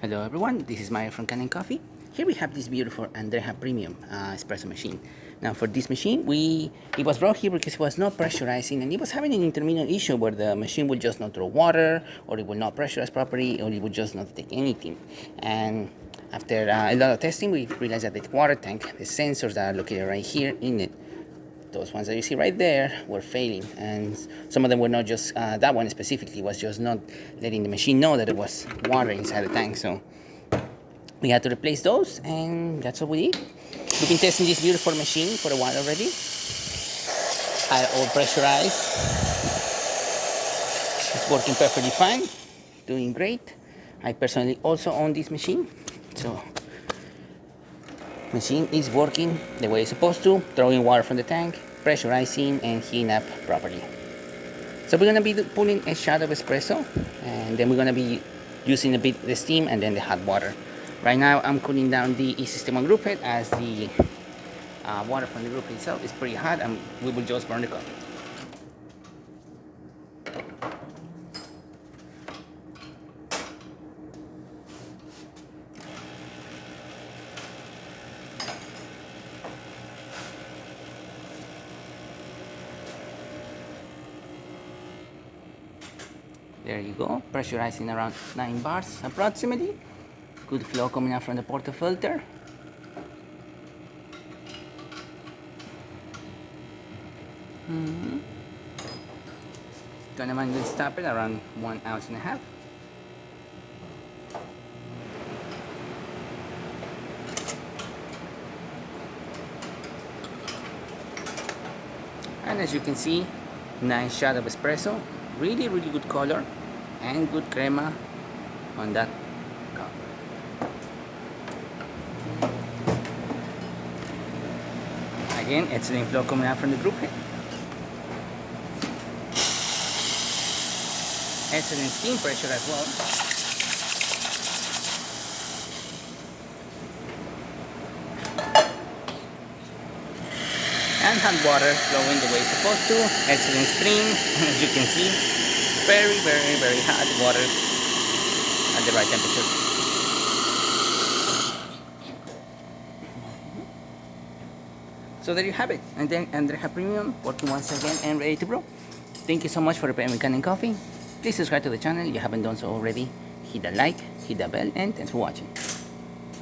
Hello everyone, this is Mario from Kanen Coffee. Here we have this beautiful Andreja Premium espresso machine. Now for this machine, it was brought here because it was not pressurizing and it was having an intermittent issue where the machine would just not throw water, or it would not pressurize properly, or it would just not take anything. And after a lot of testing, we realized that the water tank, the sensors that are located right here in it, those ones that you see right there, were failing, and some of them were not just that one specifically was just not letting the machine know that there was water inside the tank. So we had to replace those, and that's what we did. We've been testing this beautiful machine for a while already. Had all pressurized. It's working perfectly fine, doing great. I personally also own this machine, so machine is working the way it's supposed to, throwing water from the tank, pressurizing, and heating up properly. So we're gonna be pulling a shot of espresso, and then we're gonna be using a bit the steam and then the hot water. Right now I'm cooling down the system on group head, as the water from the group head itself is pretty hot, and we will just burn the coffee. There you go, pressurizing around 9 bars approximately. Good flow coming out from the portafilter. Gonna manually stop it around 1.5 ounces. And as you can see, nice shot of espresso. Really good color and good crema on that cup. Again, excellent flow coming out from the group head. Excellent steam pressure as well. And hot water flowing the way it's supposed to. Excellent stream, as you can see. Very hot water at the right temperature. So there you have it. And then Andreja Premium working once again and ready to brew. Thank you so much for preparing Kanen Coffee. Please subscribe to the channel if you haven't done so already. Hit the like, hit the bell, and thanks for watching.